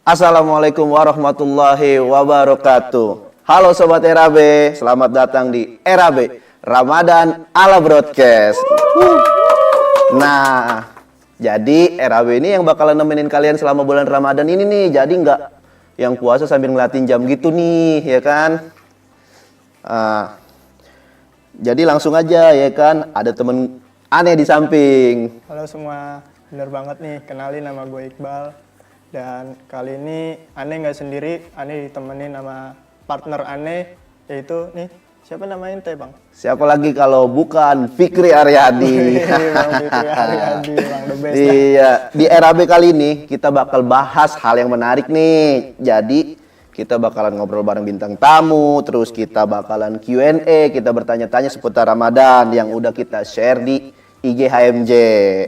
Assalamualaikum warahmatullahi wabarakatuh. Halo Sobat RAB, selamat datang di RAB Ramadan ala Broadcast. Nah, jadi RAB ini yang bakalan nemenin kalian selama bulan Ramadan ini nih. Jadi nggak yang puasa sambil ngeliatin jam gitu nih, ya kan? Jadi langsung aja, ya kan? Ada temen aneh di samping. Halo semua, bener banget nih, kenalin nama gue Iqbal. Dan kali ini Ane nggak sendiri, Ane ditemenin sama partner Ane, yaitu nih, siapa namanya teh bang? Siapa lagi kalau bukan Fikri Aryadi. Bang Fikri Aryadi, bang the best. Iya, di RAB kali ini kita bakal bahas hal yang menarik nih. Jadi kita bakalan ngobrol bareng bintang tamu, terus kita bakalan Q&A, kita bertanya-tanya seputar Ramadan yang udah kita share di IG HMJ.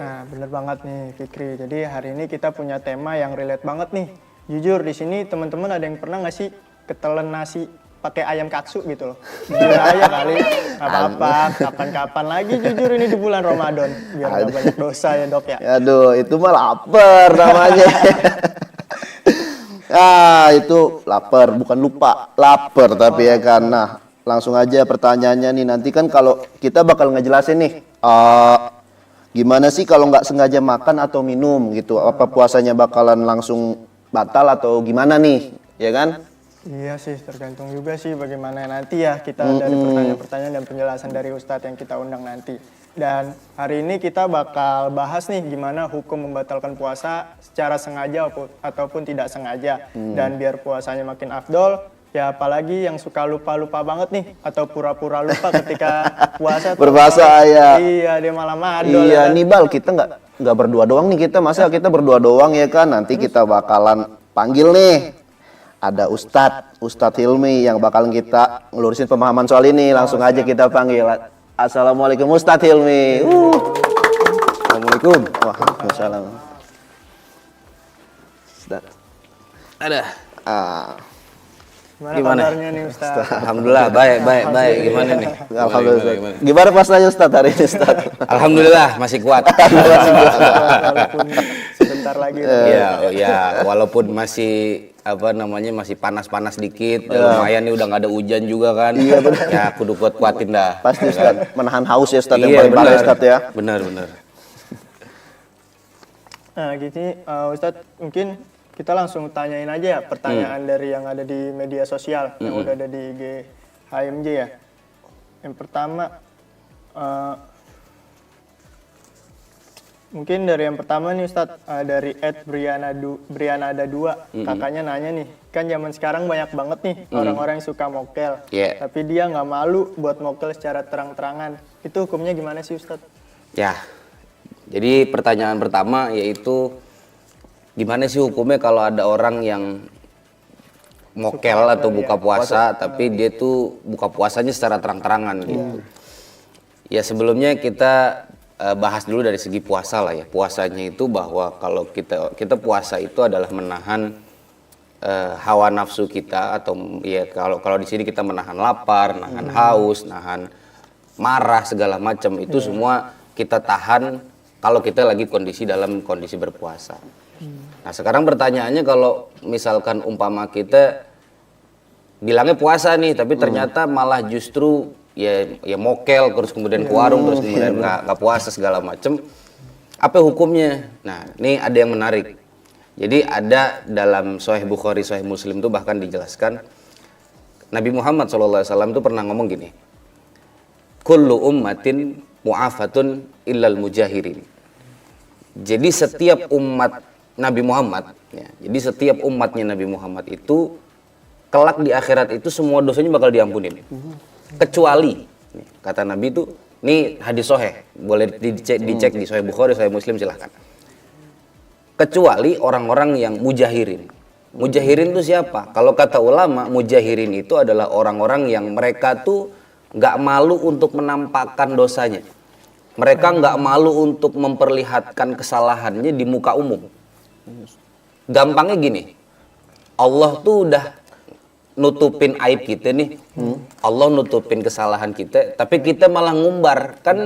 Nah, bener banget nih Fikri. Jadi hari ini kita punya tema yang relate banget nih. Jujur di sini teman-teman ada yang pernah nggak sih ketelan nasi pakai ayam katsu gitu loh? Jujur aja kali, nggak apa-apa. Kapan-kapan lagi jujur ini di bulan Ramadan biar nggak banyak dosa ya dok ya. Aduh, itu mah lapar namanya. Itu lapar, bukan lupa. Lapar tapi ya kan. Nah, langsung aja pertanyaannya nih. Nanti kan kalau kita bakal ngejelasin nih, gimana sih kalau nggak sengaja makan atau minum gitu? Apa puasanya bakalan langsung batal atau gimana nih? Ya kan? Iya sih, tergantung juga sih bagaimana nanti ya kita dari pertanyaan-pertanyaan dan penjelasan dari Ustadz yang kita undang nanti. Dan hari ini kita bakal bahas nih gimana hukum membatalkan puasa secara sengaja ataupun tidak sengaja. Dan biar puasanya makin afdol, ya apalagi yang suka lupa-lupa banget nih atau pura-pura lupa ketika puasa. Berpuasa ya. Iya, dia malah madol. Iya, nih Bal, kita nggak berdua doang nih kita. Masa kita berdua doang ya kan? Nanti kita bakalan panggil nih. Ada Ustadz Hilmi yang bakalan kita ngelurusin pemahaman soal ini. Langsung aja kita panggil. Assalamualaikum Ustadz Hilmi. Assalamualaikum. Waalaikumsalam. Ustadz. Ada. Gimana kabarnya nih Ustadz? Alhamdulillah baik. Gimana nih? Alhamdulillah. Gimana puasanya Ustadz hari ini Ustadz? Alhamdulillah masih kuat. Walaupun sebentar lagi. Ya, walaupun masih masih panas-panas dikit. Lumayan nih udah nggak ada hujan juga kan. Iya benar. Ya kudu kuat-kuatin dah. Pasti Ustadz menahan haus ya Ustadz, yang Iya paling parah ya Ustadz ya. Benar. Nah gini Ustadz, mungkin kita langsung tanyain aja ya pertanyaan dari yang ada di media sosial yang udah ada di IG HMJ ya. Yang pertama mungkin dari yang pertama nih Ustadz, dari @brianada2, kakaknya nanya nih, kan zaman sekarang banyak banget nih orang-orang yang suka mokel, tapi dia nggak malu buat mokel secara terang-terangan. Itu hukumnya gimana sih Ustadz? Ya, jadi pertanyaan pertama yaitu gimana sih hukumnya kalau ada orang yang mokel atau buka puasa tapi dia tuh buka puasanya secara terang-terangan gitu. Ya sebelumnya kita bahas dulu dari segi puasa lah ya. Puasanya itu bahwa kalau kita puasa itu adalah menahan hawa nafsu kita, atau ya kalau di sini kita menahan lapar, nahan haus, nahan marah segala macam itu semua kita tahan kalau kita lagi dalam kondisi berpuasa. Nah sekarang pertanyaannya, kalau misalkan umpama kita bilangnya puasa nih tapi ternyata malah justru ya mokel, terus kemudian ke warung, terus kemudian nggak puasa segala macem, apa hukumnya? Nah ini ada yang menarik. Jadi ada dalam Sahih Bukhari, Sahih Muslim itu bahkan dijelaskan Nabi Muhammad SAW itu pernah ngomong gini, kullu ummatin mu'afatun illal mujahirin. Jadi setiap umat Nabi Muhammad ya, jadi setiap umatnya Nabi Muhammad itu kelak di akhirat itu semua dosanya bakal diampunin. Kecuali kata Nabi itu, ini hadis sahih, boleh dicek di Sahih Bukhari, Sahih Muslim, silahkan. Kecuali orang-orang yang mujahirin. Mujahirin itu siapa? Kalau kata ulama, mujahirin itu adalah orang-orang yang mereka tuh nggak malu untuk menampakkan dosanya. Mereka nggak malu untuk memperlihatkan kesalahannya di muka umum. Gampangnya gini, Allah tuh udah nutupin aib kita nih, Allah nutupin kesalahan kita, tapi kita malah ngumbar kan.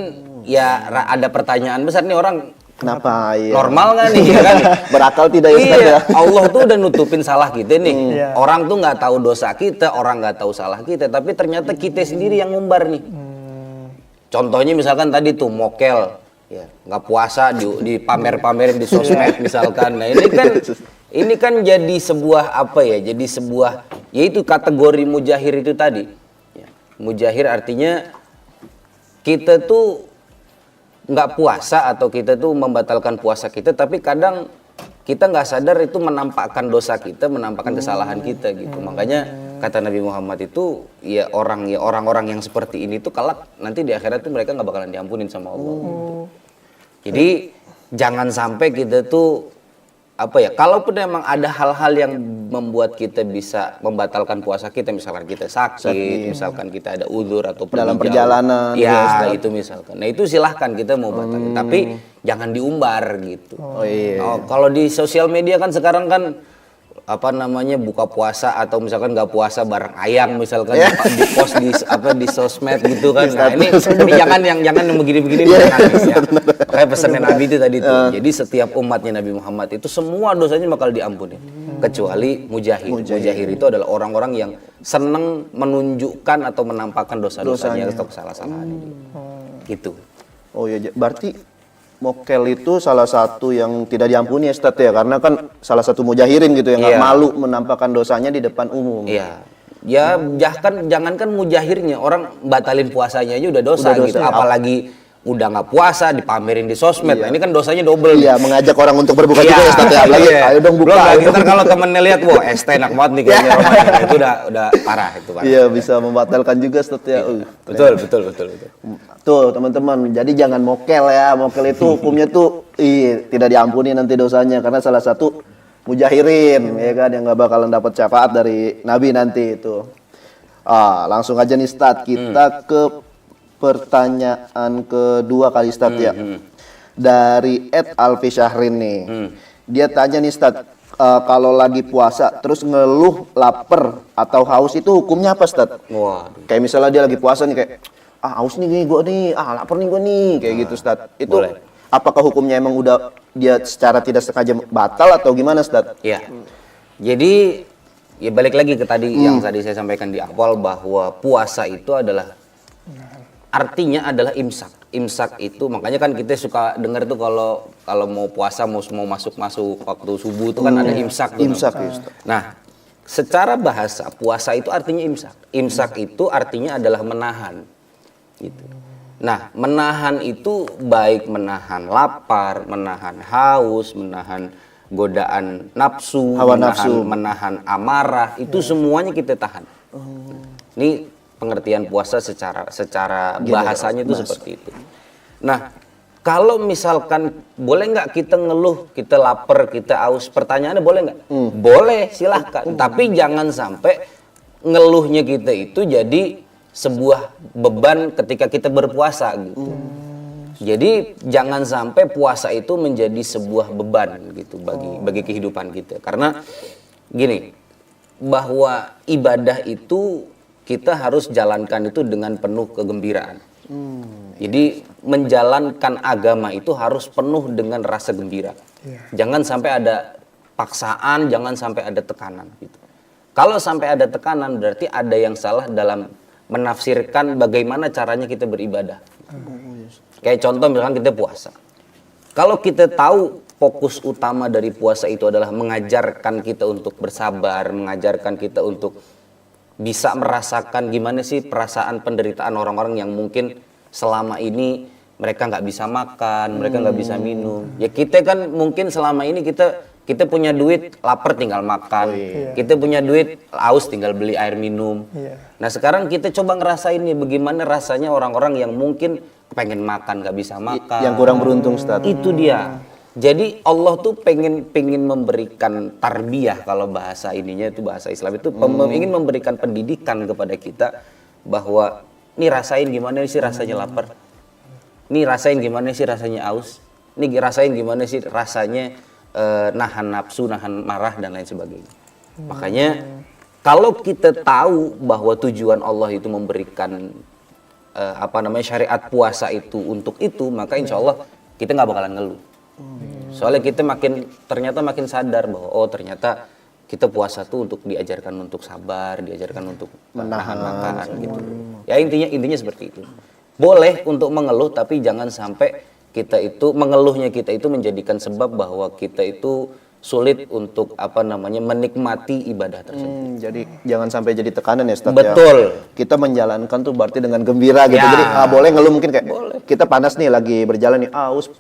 Ya ada pertanyaan besar nih, orang Kenapa? Iya. Normal nggak nih ya kan? Berakal tidak ya Ustaz Iya, ya? Allah tuh udah nutupin salah kita nih. Iya. Orang tuh nggak tahu dosa kita, orang nggak tahu salah kita, tapi ternyata kita sendiri yang ngumbar nih. Contohnya misalkan tadi tuh mokel, ya nggak puasa di pamer-pamerin di sosmed misalkan. Nah ini kan jadi sebuah apa ya? Jadi sebuah yaitu kategori mujahir itu tadi. Ya, mujahir artinya kita tuh nggak puasa atau kita tuh membatalkan puasa kita, tapi kadang kita nggak sadar itu menampakkan dosa kita, menampakkan kesalahan kita gitu. Makanya kata Nabi Muhammad itu ya orang-orang yang seperti ini tuh kelak nanti di akhirat tuh mereka nggak bakalan diampunin sama Allah. Gitu. Jadi jangan sampai kita tuh apa ya, kalaupun memang ada hal-hal yang membuat kita bisa membatalkan puasa kita, misalkan kita sakit, misalkan kita ada uzur atau Dalam pergi jauh. perjalanan, Ya, itu misalkan. Nah, itu silahkan kita mau batalin, tapi jangan diumbar gitu. Oh iya. Oh, kalau di sosial media kan sekarang kan apa namanya buka puasa atau misalkan nggak puasa bareng ayang misalkan di post di sosmed gitu kan. Nah, ini jangan yang begini-begini jangan ya. Kayak pesannya Nabi itu tadi tuh. Jadi setiap umatnya Nabi Muhammad itu semua dosanya bakal diampuni kecuali mujahir. Mujahir itu adalah orang-orang yang seneng menunjukkan atau menampakkan dosa-dosanya atau kesalahan-kesalahan gitu. Oh iya, berarti mokel itu salah satu yang tidak diampuni ya Ustaz ya, karena kan salah satu mujahirin gitu yang nggak malu menampakkan dosanya di depan umum. Iya. Ya jangankan mujahirnya, orang batalin puasanya aja udah dosa gitu. Apalagi udah nggak puasa dipamerin di sosmed. Nah, ini kan dosanya double. Iya, mengajak orang untuk berbuka juga ya Ustaz ya. Lagi, ayo dong buka. Ntar kalau temennya lihat, wah ST enak banget nih kayaknya Ramadan. Itu udah parah itu Pak. Iya, bisa membatalkan juga Ustaz ya. Betul. Tuh teman-teman, jadi jangan mokel ya. Mokel itu hukumnya tuh tidak diampuni nanti dosanya karena salah satu mujahirin ya kan yang nggak bakalan dapat syafaat dari Nabi nanti itu. Langsung aja nih Ustaz, kita ke pertanyaan kedua kali Ustaz ya. Dari Ed Alfi Syahrin nih. Dia tanya nih Ustaz, kalau lagi puasa terus ngeluh lapar atau haus itu hukumnya apa Ustaz? Waduh. Kayak misalnya dia lagi puasa nih kayak haus nih gue nih, lapar nih gue nih, kayak gitu Ustaz. Itu boleh. apakah hukumnya emang udah dia secara tidak sengaja batal atau gimana Ustaz? Iya. Jadi ya balik lagi ke tadi yang tadi saya sampaikan di awal bahwa puasa itu adalah artinya adalah imsak. Imsak itu makanya kan kita suka dengar tuh kalau mau puasa mau masuk waktu subuh itu kan ada imsak tuh. Imsak ya Ustaz. Nah, secara bahasa puasa itu artinya imsak. Imsak itu artinya adalah menahan. Gitu. Nah, menahan itu baik menahan lapar, menahan haus, menahan godaan nafsu, menahan amarah, itu semuanya kita tahan. Ini pengertian puasa secara bahasanya itu seperti itu. Nah, kalau misalkan boleh nggak kita ngeluh, kita lapar, kita haus, pertanyaannya boleh nggak? Boleh, silahkan. Tapi jangan sampai ngeluhnya kita itu jadi sebuah beban ketika kita berpuasa gitu. Jadi jangan sampai puasa itu menjadi sebuah beban gitu bagi kehidupan kita. Karena gini, bahwa ibadah itu kita harus jalankan itu dengan penuh kegembiraan. Jadi menjalankan agama itu harus penuh dengan rasa gembira. Jangan sampai ada paksaan, jangan sampai ada tekanan gitu. Kalau sampai ada tekanan berarti ada yang salah dalam menafsirkan bagaimana caranya kita beribadah. Kayak contoh misalkan kita puasa. Kalau kita tahu fokus utama dari puasa itu adalah mengajarkan kita untuk bersabar, mengajarkan kita untuk bisa merasakan gimana sih perasaan penderitaan orang-orang yang mungkin selama ini mereka nggak bisa makan, mereka nggak bisa minum. Ya kita kan mungkin selama ini kita punya duit, lapar tinggal makan. Kita punya duit, haus tinggal beli air minum. Nah sekarang kita coba ngerasain nih bagaimana rasanya orang-orang yang mungkin pengen makan nggak bisa makan. Yang kurang beruntung Ustaz. Itu dia. Jadi Allah tuh pengen memberikan tarbiyah, kalau bahasa ininya itu bahasa Islam itu ingin memberikan pendidikan kepada kita bahwa nih rasain gimana sih rasanya lapar. Nih rasain gimana sih rasanya haus. Nih rasain gimana sih rasanya nahan nafsu, nahan marah dan lain sebagainya. Makanya kalau kita tahu bahwa tujuan Allah itu memberikan syariat puasa itu untuk itu, maka insya Allah kita nggak bakalan ngeluh. Soalnya kita ternyata makin sadar bahwa oh ternyata kita puasa tuh untuk diajarkan untuk sabar, diajarkan untuk menahan makan gitu. Ya intinya seperti itu. Boleh untuk mengeluh tapi jangan sampai mengeluhnya kita itu menjadikan sebab bahwa kita itu sulit untuk menikmati ibadah tersebut. Jadi jangan sampai jadi tekanan ya Ustaz. Betul. Ya. Kita menjalankan tuh berarti dengan gembira gitu. Ya. Jadi boleh ngeluh mungkin kayak kita panas nih lagi berjalan nih.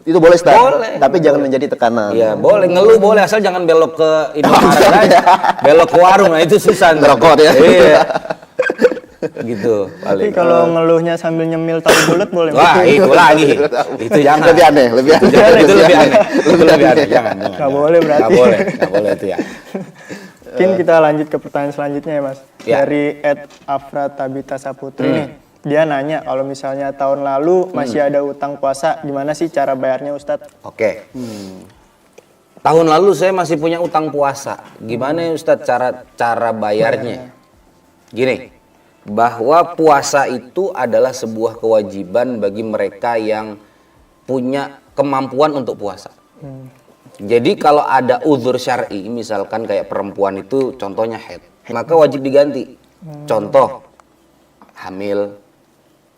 Itu boleh Ustaz. Boleh. Tapi jangan menjadi tekanan. Iya, boleh ngeluh boleh asal jangan belok ke Indomaret aja. Belok ke warung, nah itu susah. Ngerokok ya. Iya. Gitu Tapi paling. kalau ngeluhnya sambil nyemil tahu bulat boleh? Wah, itu lagi. Itu jangan. Lebih aneh. Itu lebih aneh. Itu lebih aneh. Jangan. Nggak boleh berarti. Nggak boleh itu ya. Mungkin kita lanjut ke pertanyaan selanjutnya ya Mas. Ya. Dari @Afra Tabita Saputri nih. Dia nanya kalau misalnya tahun lalu masih ada utang puasa, gimana sih cara bayarnya Ustadz? Oke. Tahun lalu saya masih punya utang puasa. Gimana ya Ustadz cara bayarnya? Gini, bahwa puasa itu adalah sebuah kewajiban bagi mereka yang punya kemampuan untuk puasa. Jadi kalau ada uzur syar'i, misalkan kayak perempuan itu contohnya haid, maka wajib diganti. Contoh, hamil,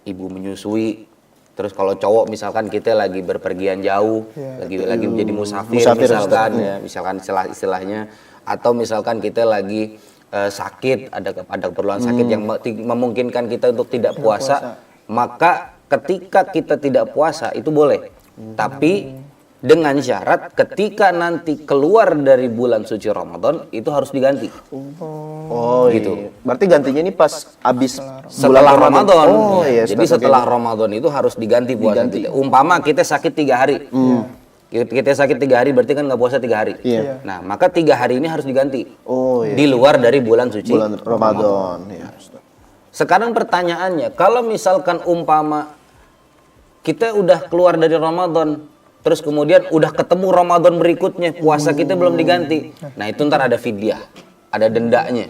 ibu menyusui, terus kalau cowok misalkan kita lagi berpergian jauh, lagi menjadi musafir misalkan, ya, misalkan istilahnya, atau misalkan kita lagi sakit, ada keperluan sakit yang memungkinkan kita untuk tidak puasa, maka ketika kita tidak puasa itu boleh. Tapi dengan syarat ketika nanti keluar dari bulan suci Ramadan itu harus diganti. Oh gitu. iya. Berarti gantinya ini pas habis Setelah Ramadan. Oh iya. Jadi setelah Ramadan itu harus diganti puasa kita. Umpama kita sakit 3 hari. Kita sakit 3 hari berarti kan nggak puasa 3 hari. Iya. Nah, maka 3 hari ini harus diganti. Oh iya. Di luar dari bulan suci Ramadan. Iya. Sekarang pertanyaannya, kalau misalkan umpama kita udah keluar dari Ramadan, terus kemudian udah ketemu Ramadan berikutnya, puasa kita belum diganti. Nah, itu ntar ada fidyah, ada dendanya.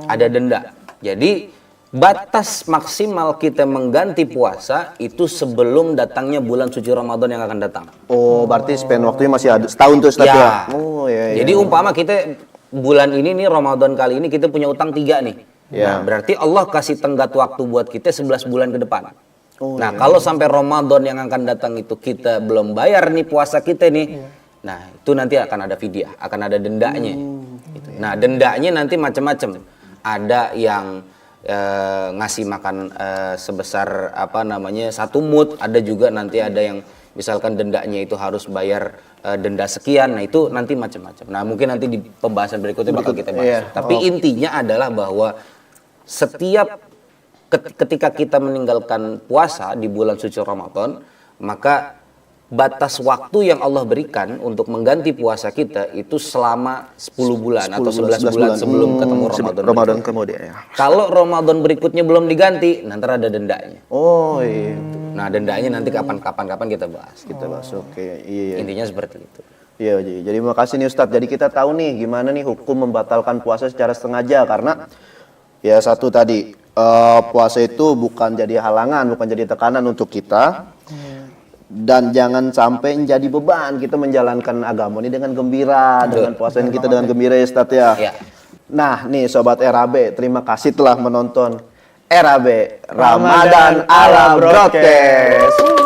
Ada denda. Jadi batas maksimal kita mengganti puasa itu sebelum datangnya bulan suci Ramadan yang akan datang. Oh, berarti span waktunya masih ada setahun tuh Ustaz ya. Ya. Oh iya. Jadi umpama kita bulan ini nih Ramadan kali ini kita punya utang 3 nih. Ya. Nah, berarti Allah kasih tenggat waktu buat kita 11 bulan ke depan. Oh, nah, kalau sampai Ramadan yang akan datang itu kita belum bayar nih puasa kita nih. Nah, itu nanti akan ada fidyah, akan ada dendanya. Gitu. Nah, dendanya nanti macam-macam. Ada yang ngasih makan sebesar 1 mud, ada juga nanti ada yang misalkan dendanya itu harus bayar denda sekian. Nah, itu nanti macam-macam. Nah, mungkin nanti di pembahasan berikutnya bakal kita bahas. Iya. Tapi intinya adalah bahwa setiap ketika kita meninggalkan puasa di bulan suci Ramadan, maka batas waktu yang Allah berikan untuk mengganti puasa kita itu selama 10 bulan atau 11 bulan sebelum ketemu Ramadan kemudian ya. Kalau Ramadan berikutnya belum diganti, nanti ada dendanya. Oh iya. Nah, dendanya nanti kapan kita bahas. Kita bahas. Oke. Iya. Intinya seperti itu. Iya, jadi makasih nih Ustadz. Jadi kita tahu nih gimana nih hukum membatalkan puasa secara sengaja, karena ya satu tadi puasa itu bukan jadi halangan, bukan jadi tekanan untuk kita. Dan jangan sampai menjadi beban kita menjalankan agama ini dengan gembira, dengan puasa ini kita dengan gembira ya Ustadz ya. Ya. Nah nih Sobat RAB, terima kasih telah menonton RAB Ramadan ala Broadcast.